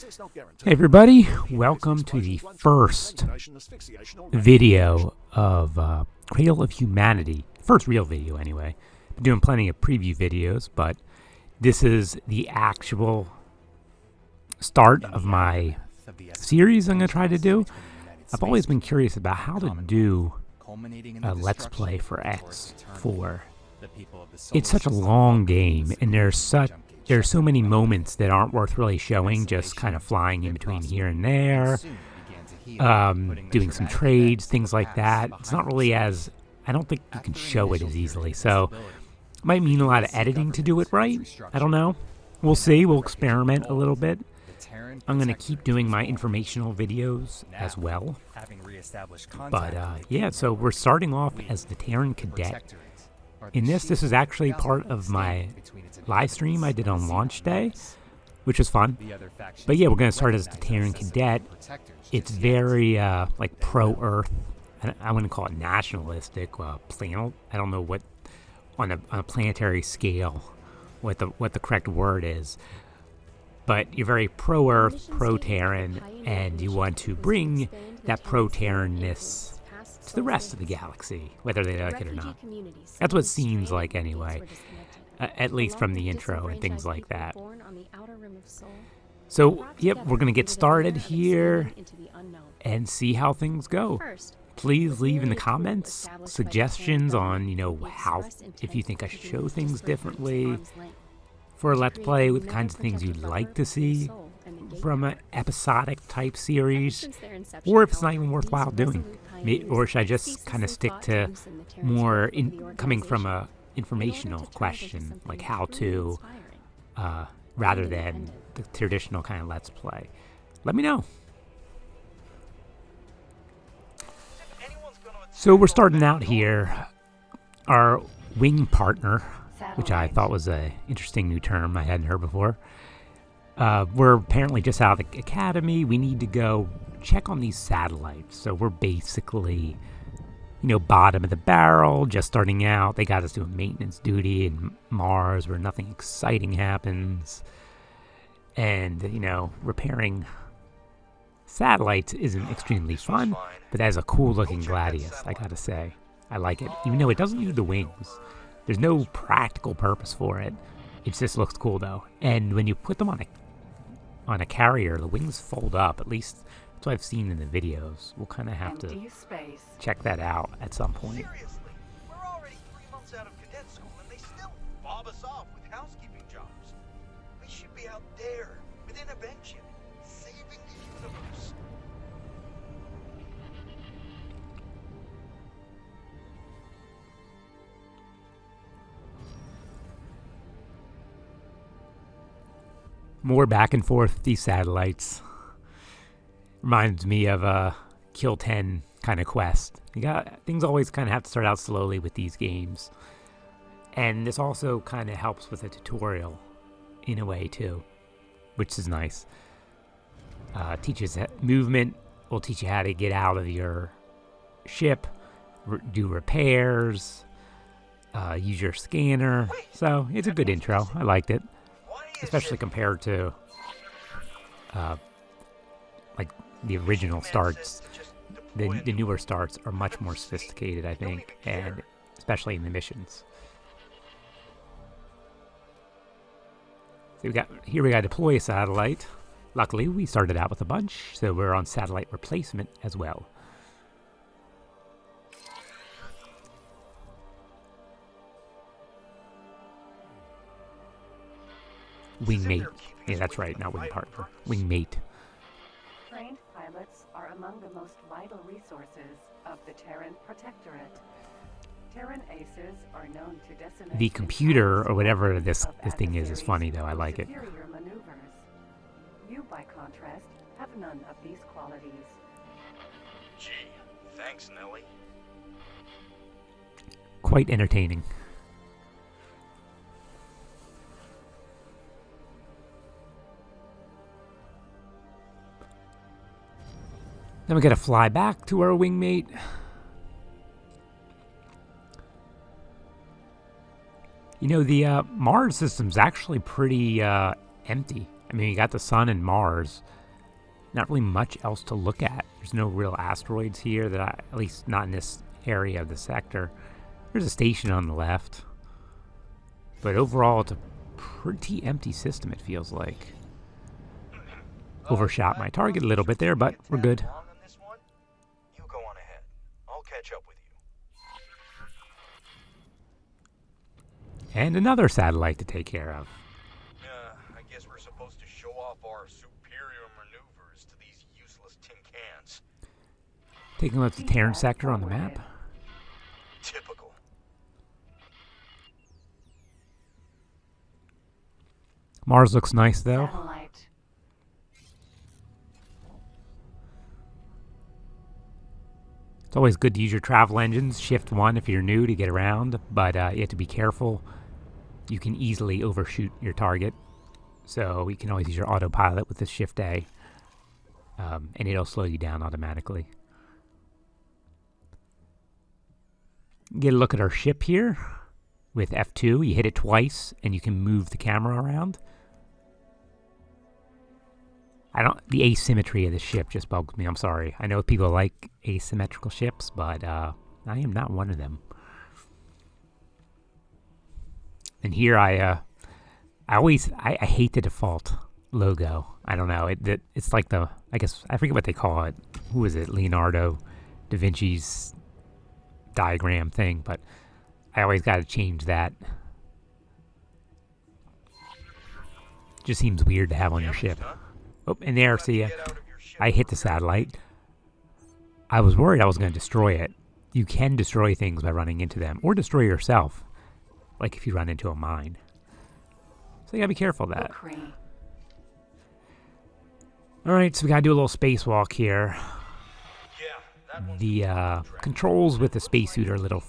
Hey everybody, welcome to the first video of Cradle of Humanity. First real video anyway. Been doing plenty of preview videos, but this is the actual start of my series I'm going to try to do. I've always been curious about how to do a Let's Play for X4. It's such a long game, and there's so many moments that aren't worth really showing, just kind of flying in between here and there, doing some trades, things like that. It's not really as, I don't think you can show it as easily, so it might mean a lot of editing to do it right. I don't know. We'll see. We'll experiment a little bit. I'm going to keep doing my informational videos as well. But yeah, so we're starting off as the Terran Cadet. In this is actually part of my live stream I did on launch day, which was fun. But yeah, we're going to start as the Terran Cadet. It's very like pro-Earth. I wouldn't call it nationalistic. I don't know what on a planetary scale what the correct word is. But you're very pro-Earth, pro-Terran, and you want to bring that pro-Terranness to the rest of the galaxy, whether they like it or not. That's what it seems like anyway, at least from the intro and things like that. So, yep, we're going to get started here and see how things go. Please leave in the comments suggestions on, how, if you think I should show things differently for a Let's Play, with the kinds of things you'd like to see from an episodic type series, or if it's not even worthwhile doing. Or should I just kind of stick to more coming from a informational question, like how to, rather than the traditional kind of Let's Play? Let me know. So we're starting out here. Our wing partner, which I thought was an interesting new term I hadn't heard before. We're apparently just out of the academy. We need to go check on these satellites. So we're basically, bottom of the barrel, just starting out. They got us doing maintenance duty in Mars where nothing exciting happens. And, repairing satellites isn't extremely fun, but that is a cool looking Gladius, I gotta say. I like it, even though it doesn't use the wings. There's no practical purpose for it. It just looks cool though. And when you put them on a carrier, the wings fold up. At least that's what I've seen in the videos. We'll kind of have to check that out at some point. Seriously, we're already 3 months out of cadet school and they still bob us off with housekeeping jobs. We should be out there within a ship, saving the universe. More back and forth with these satellites. Reminds me of a Kill 10 kind of quest. Things always kind of have to start out slowly with these games. And this also kind of helps with a tutorial in a way too, which is nice. Teaches movement, will teach you how to get out of your ship, do repairs, use your scanner. So it's a good intro. I liked it. Especially compared to, like, the original starts. The newer starts are much more sophisticated, I think, and especially in the missions. So we got to deploy a satellite. Luckily, we started out with a bunch, so we're on satellite replacement as well. Wingmate. Yeah, that's right, not wing partner. Wingmate. Trained pilots are among the most vital resources of the Terran Protectorate. Terran aces are known to decimate The computer, or whatever this thing is funny though. I like it. Maneuvers. You, by contrast, have none of these qualities. Gee, thanks, Nelly. Quite entertaining. Then we gotta fly back to our wingmate. The Mars system's actually pretty empty. I mean, you got the sun and Mars, not really much else to look at. There's no real asteroids here at least not in this area of the sector. There's a station on the left. But overall, it's a pretty empty system, it feels like. Overshot my target a little bit there, but we're good. You go on ahead. I'll catch up with you. And another satellite to take care of. I guess we're supposed to show off our superior maneuvers to these useless tin cans. Taking a look at the Terran sector on the map. Typical. Mars looks nice, though. Satellite. It's always good to use your travel engines. Shift 1 if you're new to get around, but you have to be careful. You can easily overshoot your target. So you can always use your autopilot with the Shift A. And it'll slow you down automatically. Get a look at our ship here. With F2, you hit it twice, and you can move the camera around. The asymmetry of the ship just bugs me. I'm sorry. I know people like asymmetrical ships, but I am not one of them. And here I hate the default logo. I don't know. It's like I guess I forget what they call it. Who is it? Leonardo da Vinci's diagram thing, but I always got to change that. Just seems weird to have on your ship. Oh, and there, see ya. I hit the satellite. I was worried I was going to destroy it. You can destroy things by running into them, or destroy yourself, like if you run into a mine. So you gotta be careful of that. Alright, so we gotta do a little spacewalk here. The controls with the spacesuit are a little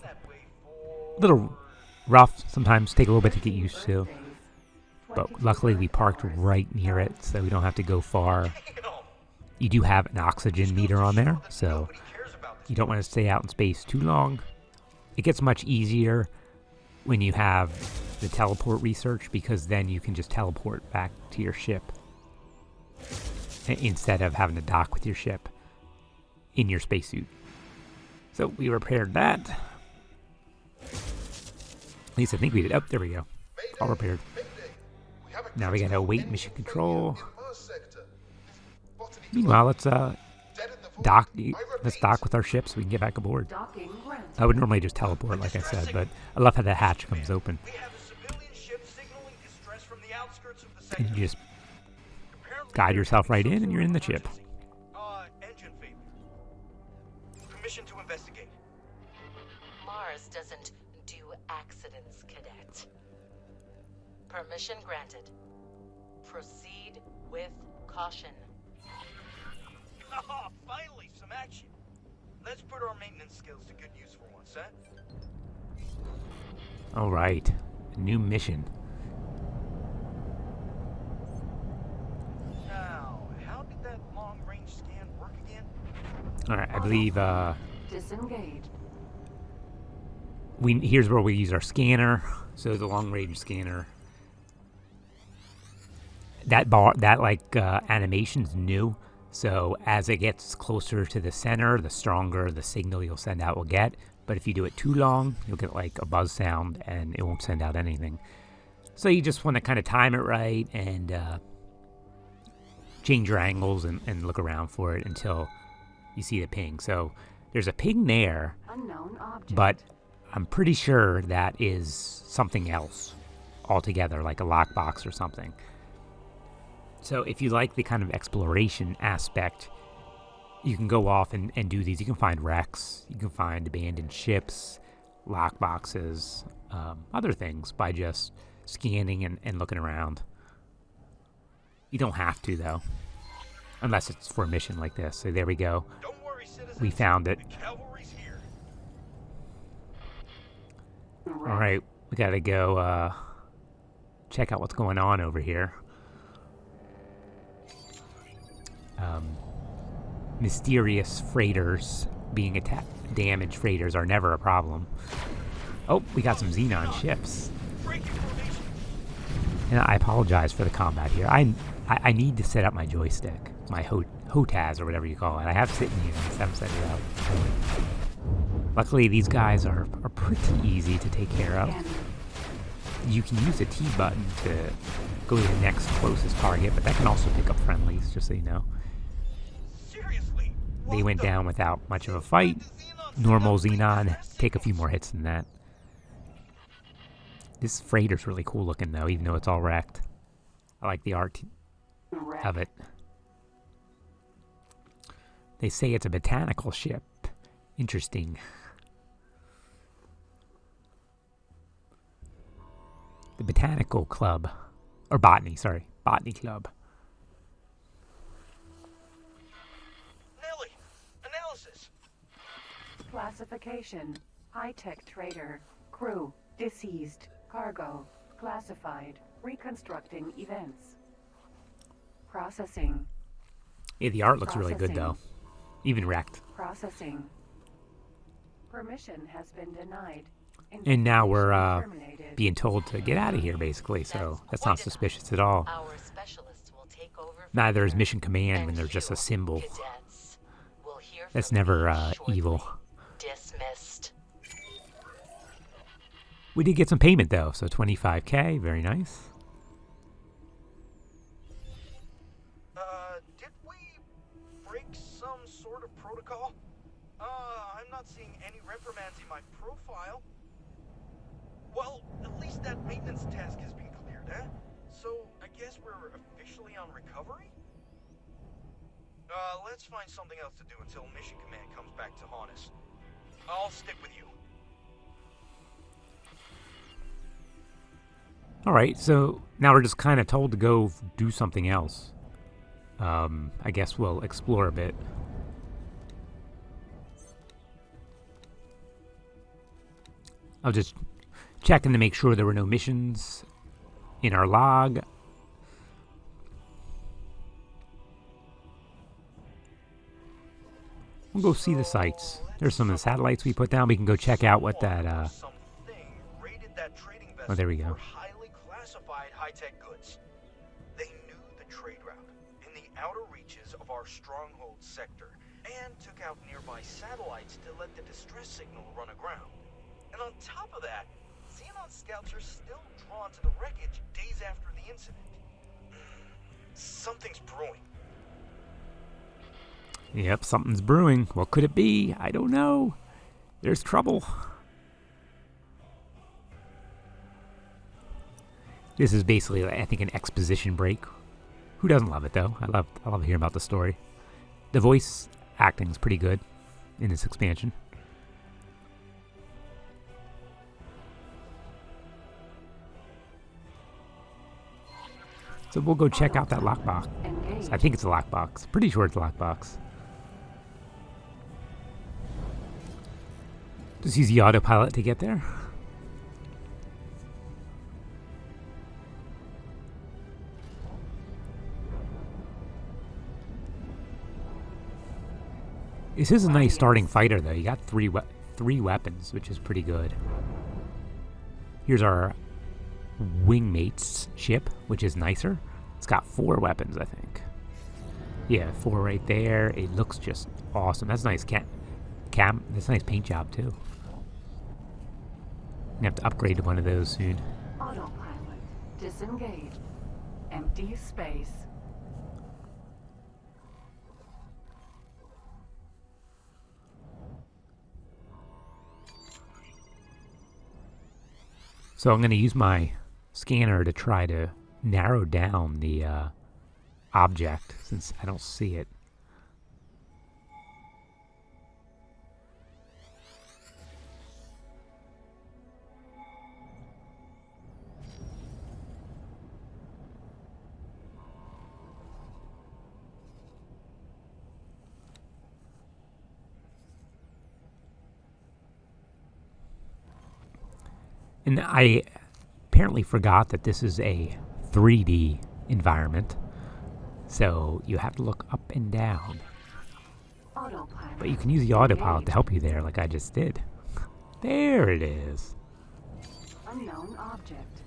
rough. Sometimes take a little bit to get used to. But luckily we parked right near it, so we don't have to go far. You do have an oxygen meter on there, so you don't want to stay out in space too long. It gets much easier when you have the teleport research, because then you can just teleport back to your ship instead of having to dock with your ship in your spacesuit. So we repaired that. At least I think we did. Oh, there we go. All repaired. Now we gotta await mission control. Meanwhile, let's dock with our ship so we can get back aboard. I would normally just teleport, like I said, but I love how the hatch comes open. And you just guide yourself right in, and you're in the ship. Engine failure. Permission to investigate. Mars doesn't do accidents, Cadet. Permission granted. Proceed with caution. Oh, finally, some action. Let's put our maintenance skills to good use for once, huh? All right, new mission. Now, how did that long-range scan work again? All right, I believe Disengage. here's where we use our scanner. So the long-range scanner. That animation's new. So as it gets closer to the center, the stronger the signal you'll send out will get. But if you do it too long, you'll get like a buzz sound and it won't send out anything. So you just want to kind of time it right and change your angles and look around for it until you see the ping. So there's a ping there, Unknown object. but I'm pretty sure that is something else altogether, like a lockbox or something. So if you like the kind of exploration aspect, you can go off and do these. You can find wrecks, you can find abandoned ships, lockboxes, other things by just scanning and looking around. You don't have to, though, unless it's for a mission like this. So there we go. Don't worry, citizens. We found it. The cavalry's here. All right, we gotta go check out what's going on over here. Mysterious freighters being attacked. Damaged freighters are never a problem. Oh, we got some Xenon ships. And I apologize for the combat here. I need to set up my joystick. my HOTAS or whatever you call it. I have sitting here, I just haven't set it out. Luckily, these guys are pretty easy to take care of. You can use the T button to go to the next closest target, but that can also pick up friendlies, just so you know. Seriously? They went down without much of a fight. Normal Xenon, take a few more hits than that. This freighter's really cool looking, though, even though it's all wrecked. I like the art of it. They say it's a botanical ship. Interesting. The Botanical Club. Or Botany, sorry. Botany Club. Nelly, analysis. Classification: high-tech trader. Crew: deceased. Cargo: classified. Reconstructing events. Processing. Yeah, the art looks really good, though. Even wrecked. Processing. Permission has been denied. And now we're Terminated. being told to get out of here, basically, so that's not suspicious at all. Our specialists will take over from Neither is here, Mission Command and when they're just a you, symbol. cadets, will hear That's from never me shortly. evil. Dismissed. We did get some payment, though, so 25K, very nice. Did we break some sort of protocol? I'm not seeing any reprimands in my profile. Well, at least that maintenance task has been cleared, eh? So, I guess we're officially on recovery? Let's find something else to do until Mission Command comes back to haunt us. I'll stick with you. Alright, so now we're just kind of told to go do something else. I guess we'll explore a bit. I was just checking to make sure there were no missions in our log. We'll go see the sites. There's some of the satellites we put down. We can go check out what that, oh, there we go. Highly classified high-tech goods. They knew the trade route in the outer reaches of our stronghold sector and took out nearby satellites to let the distress signal run aground. And on top of that, Xenon scouts are still drawn to the wreckage days after the incident. Something's brewing. Yep, something's brewing. What could it be? I don't know. There's trouble. This is basically, I think, an exposition break. Who doesn't love it, though? I love hearing about the story. The voice acting is pretty good in this expansion. So we'll go check out that lockbox. I think it's a lockbox. Pretty sure it's a lockbox. Just use the autopilot to get there. This is a nice starting fighter, though. You got three weapons, which is pretty good. Here's our wingmate's ship, which is nicer. It's got 4 weapons, I think. Yeah, 4 right there. It looks just awesome. That's a nice that's a nice paint job, too. I'm gonna have to upgrade to one of those soon. Autopilot. Disengage. Empty space. So I'm going to use my scanner to try to narrow down the object, since I don't see it. And I apparently forgot that this is a 3D environment, so you have to look up and down. Autopilot. But you can use the autopilot to help you there, like I just did. There it is. Unknown object.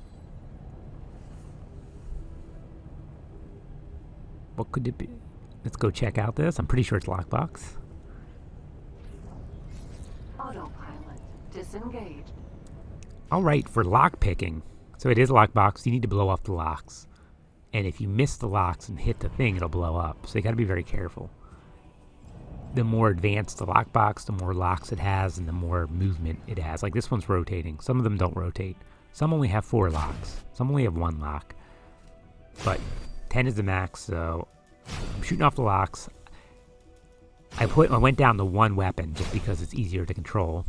What could it be? Let's go check out this. I'm pretty sure it's lockbox. Autopilot disengaged. Alright, for lock picking. So it is lockbox. You need to blow up the locks. And if you miss the locks and hit the thing, it'll blow up. So you gotta be very careful. The more advanced the lockbox, the more locks it has and the more movement it has. Like this one's rotating. Some of them don't rotate. Some only have 4 locks. Some only have 1 lock. But 10 is the max, so I'm shooting off the locks. I went down to 1 weapon just because it's easier to control.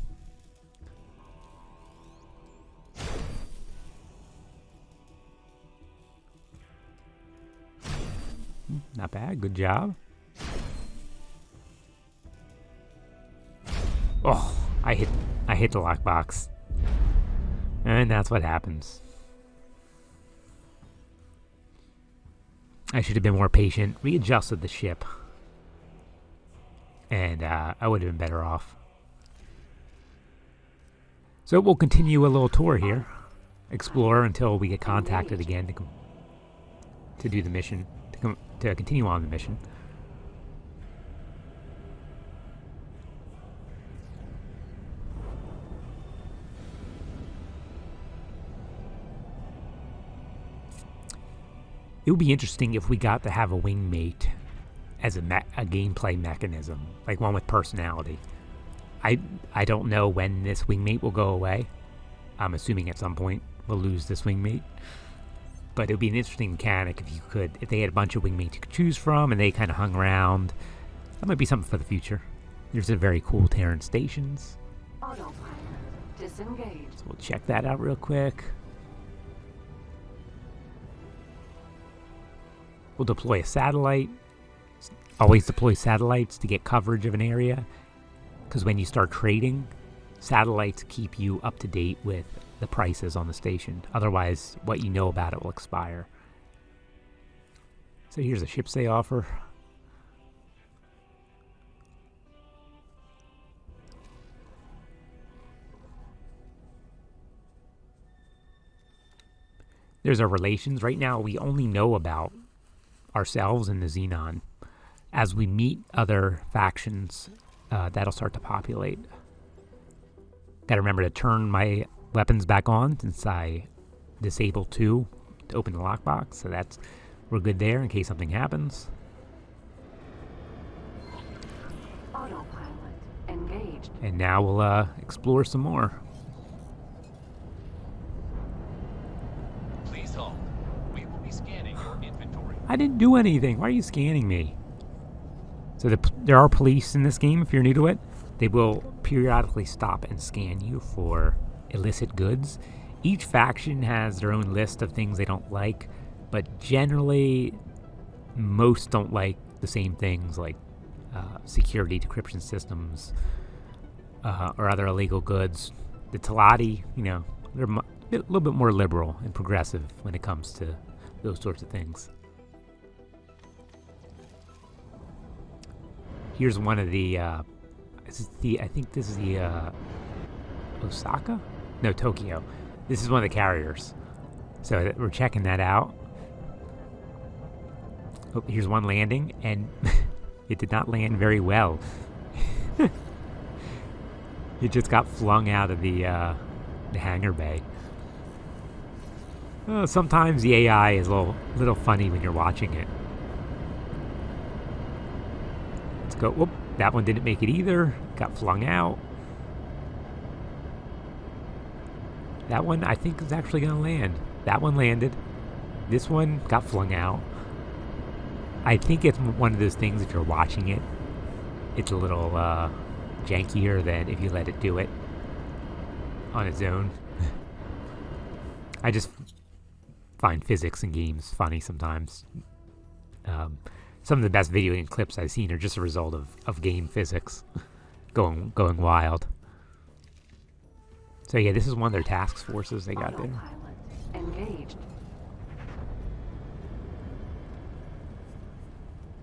Not bad, good job. Oh, I hit the lockbox. And that's what happens. I should have been more patient, readjusted the ship. And I would have been better off. So we'll continue a little tour here. Explore until we get contacted again to do the mission. To continue on the mission. It would be interesting if we got to have a wingmate as a gameplay mechanism, like one with personality. I don't know when this wingmate will go away. I'm assuming at some point we'll lose this wingmate. But it would be an interesting mechanic if they had a bunch of wingmates you could choose from and they kind of hung around. That might be something for the future. There's a very cool Terran stations. Autopilot disengaged. So we'll check that out real quick. We'll deploy a satellite. Always deploy satellites to get coverage of an area. Because when you start trading, satellites keep you up to date with the prices on the station. Otherwise, what you know about it will expire. So here's the ships they offer. There's our relations. Right now, we only know about ourselves and the Xenon. As we meet other factions, that'll start to populate. Gotta remember to turn my weapons back on since I disabled 2 to open the lockbox. So we're good there in case something happens. Autopilot engaged. And now we'll explore some more. Please hold. We will be scanning your inventory. I didn't do anything. Why are you scanning me? So there are police in this game, if you're new to it. They will periodically stop and scan you for illicit goods. Each faction has their own list of things they don't like, but generally, most don't like the same things like security decryption systems or other illegal goods. The Telati, they're a little bit more liberal and progressive when it comes to those sorts of things. Here's one of the, I think this is the Osaka? No, Tokyo. This is one of the carriers. So we're checking that out. Oh, here's one landing, and it did not land very well. It just got flung out of the hangar bay. Sometimes the AI is a little funny when you're watching it. Let's go. Whoop, that one didn't make it either. Got flung out. That one, I think, is actually going to land. That one landed. This one got flung out. I think it's one of those things, if you're watching it, it's a little jankier than if you let it do it on its own. I just find physics in games funny sometimes. Some of the best video game clips I've seen are just a result of game physics going wild. So yeah, this is one of their task forces they got there. Engaged.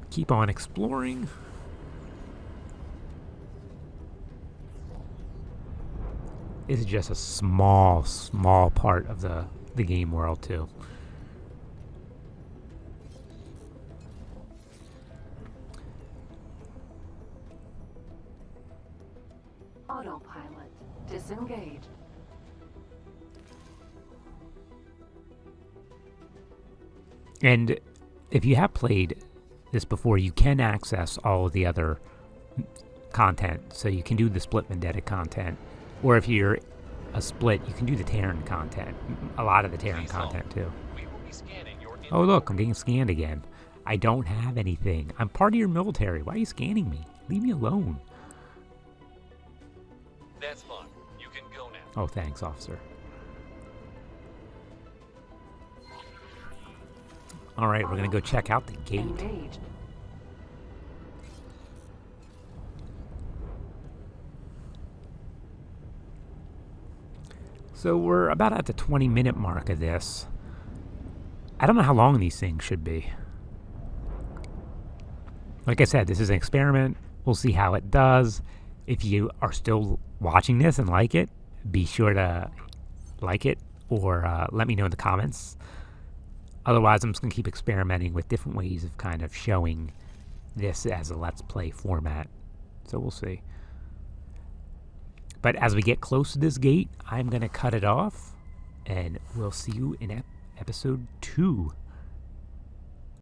Keep on exploring. This is just a small part of the game world too. Cradle pilot. Disengage. And if you have played this before, you can access all of the other content. So you can do the Split Vendetta content, or if you're a Split, you can do the Terran content. A lot of the Terran content too. We will be scanning your Oh look, I'm getting scanned again. I don't have anything. I'm part of your military. Why are you scanning me? Leave me alone. That's fine. You can go now. Oh, thanks, officer. All right, we're gonna go check out the gate. Engaged. So we're about at the 20-minute mark of this. I don't know how long these things should be. Like I said, this is an experiment. We'll see how it does. If you are still watching this and like it, be sure to like it or let me know in the comments. Otherwise, I'm just going to keep experimenting with different ways of kind of showing this as a Let's Play format. So we'll see. But as we get close to this gate, I'm going to cut it off. And we'll see you in episode 2.